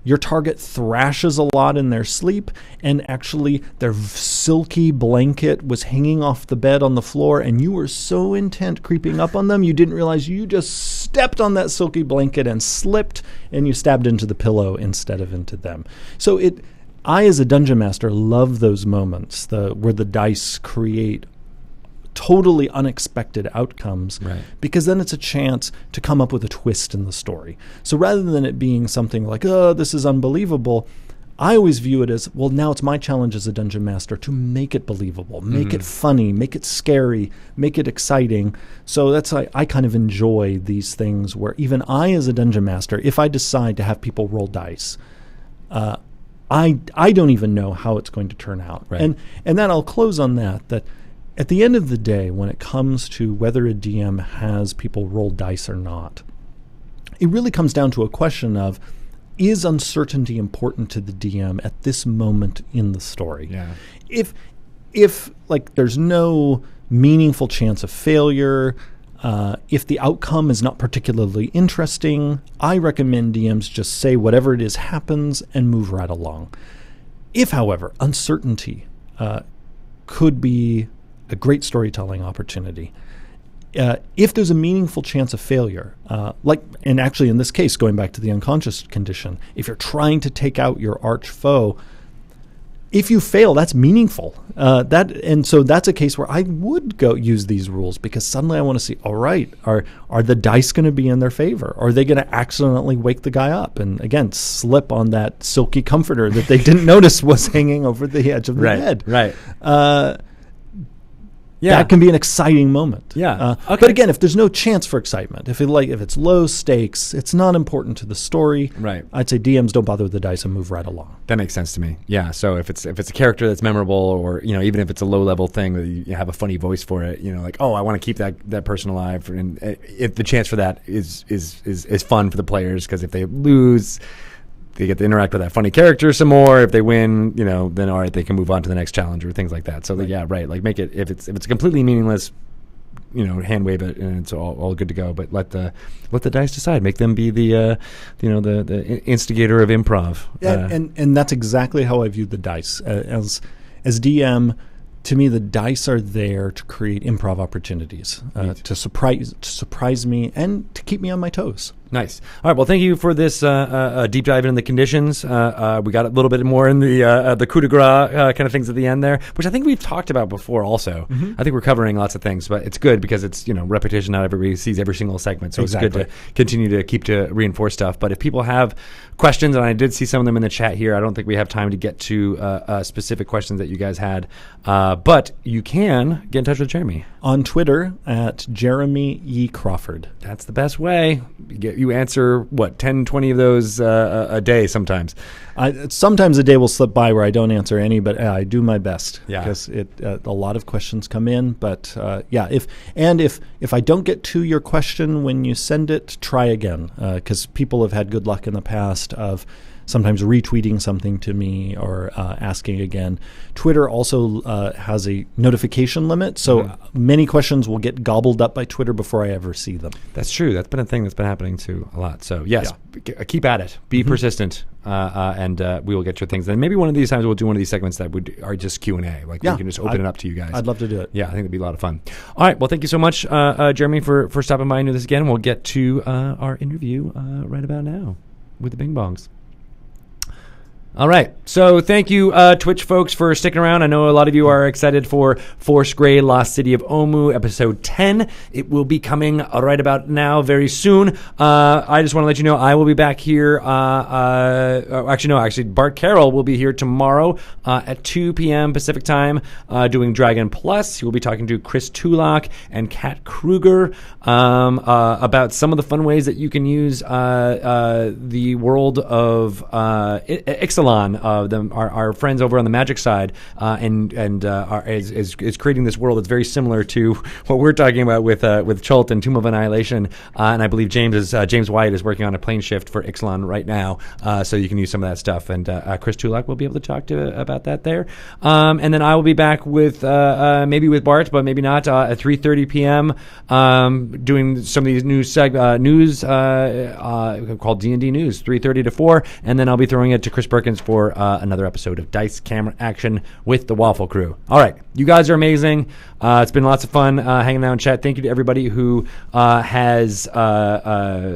your target thrashes a lot in their sleep, and actually their silky blanket was hanging off the bed on the floor, and you were so intent creeping up on them, you didn't realize you just stepped on that silky blanket and slipped, and you stabbed into the pillow instead of into them. So I, as a Dungeon Master, love those moments where the dice create totally unexpected outcomes, because then it's a chance to come up with a twist in the story. So rather than it being something like, oh, this is unbelievable, I always view it as, well, now it's my challenge as a Dungeon Master to make it believable, make it funny, make it scary, make it exciting. So that's I kind of enjoy these things where even I, as a Dungeon Master, if I decide to have people roll dice, I don't even know how it's going to turn out. Right. And then I'll close on that at the end of the day, when it comes to whether a DM has people roll dice or not, it really comes down to a question of, is uncertainty important to the DM at this moment in the story? Yeah. If like there's no meaningful chance of failure, if the outcome is not particularly interesting, I recommend DMs just say whatever it is happens and move right along. If, however, uncertainty could be a great storytelling opportunity, if there's a meaningful chance of failure, and actually in this case, going back to the unconscious condition, if you're trying to take out your arch foe, if you fail, that's meaningful. And so that's a case where I would go use these rules, because suddenly I want to see, all right, are the dice going to be in their favor? Are they going to accidentally wake the guy up and, again, slip on that silky comforter that they didn't notice was hanging over the edge of the bed? Right. That can be an exciting moment. Okay. But again, if there's no chance for excitement, if it's low stakes, it's not important to the story. Right. I'd say DMs don't bother with the dice and move right along. That makes sense to me. Yeah. So if it's a character that's memorable, or even if it's a low level thing that you have a funny voice for it, like, oh, I want to keep that person alive, and if the chance for that is fun for the players, because if they lose, they get to interact with that funny character some more. If they win, then all right, they can move on to the next challenge or things like that. So right. Like, make it, if it's completely meaningless, hand wave it and it's all good to go. But let the dice decide. Make them be the instigator of improv. Yeah, and that's exactly how I view the dice as DM. To me, the dice are there to create improv opportunities, to surprise me and to keep me on my toes. Nice. All right. Well, thank you for this deep dive into the conditions. We got a little bit more in the coup de grace kind of things at the end there, which I think we've talked about before also. Mm-hmm. I think we're covering lots of things, but it's good because it's, repetition. Not everybody sees every single segment. So It's good to continue to reinforce stuff. But if people have questions, and I did see some of them in the chat here, I don't think we have time to get to specific questions that you guys had. But you can get in touch with Jeremy. On Twitter at Jeremy E. Crawford. That's the best way. You answer, 10, 20 of those a day sometimes. Sometimes a day will slip by where I don't answer any, but I do my best. Yeah. Because a lot of questions come in. But if I don't get to your question when you send it, try again. Because people have had good luck in the past of sometimes retweeting something to me or asking again. Twitter also has a notification limit, so many questions will get gobbled up by Twitter before I ever see them. That's true. That's been a thing that's been happening too a lot. So yes, keep at it. Be persistent, and we will get your things. And maybe one of these times we'll do one of these segments that are just Q&A. Like we can just open it up to you guys. I'd love to do it. Yeah, I think it'd be a lot of fun. All right. Well, thank you so much, Jeremy, for stopping by and do this again. We'll get to our interview right about now with the Bing Bongs. All right. So thank you, Twitch folks, for sticking around. I know a lot of you are excited for Force Grey, Lost City of Omu, episode 10. It will be coming right about now, very soon. I just want to let you know I will be back here. Actually, Bart Carroll will be here tomorrow at 2 p.m. Pacific time doing Dragon Plus. He will be talking to Chris Tulak and Kat Kruger about some of the fun ways that you can use the world of Ixalan, our friends over on the magic side, is creating this world that's very similar to what we're talking about with Chult and Tomb of Annihilation. And I believe James White is working on a plane shift for Ixalan right now, so you can use some of that stuff. And Chris Tulak will be able to talk about that there. And then I will be back with maybe with Bart, but maybe not, at 3:30 p.m. Doing some of these news called D&D News, 3:30 to 4, and then I'll be throwing it to Chris Perkins for another episode of Dice Camera Action with the Waffle Crew. All right, you guys are amazing. It's been lots of fun hanging out in chat. Thank you to everybody who has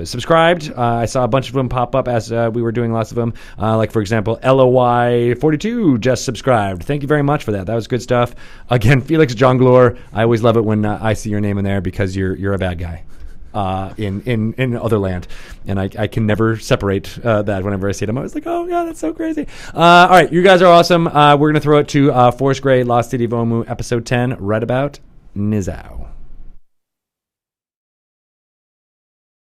subscribed. I saw a bunch of them pop up as we were doing lots of them. Like, for example, LOY42 just subscribed. Thank you very much for that. That was good stuff. Again, Felix Jonglor, I always love it when I see your name in there because you're a bad guy. In other land, and I can never separate that whenever I see them. I was like, oh yeah, that's so crazy. All right, you guys are awesome. We're gonna throw it to Force Grey, Lost City of Omu, episode 10, right about Nizao.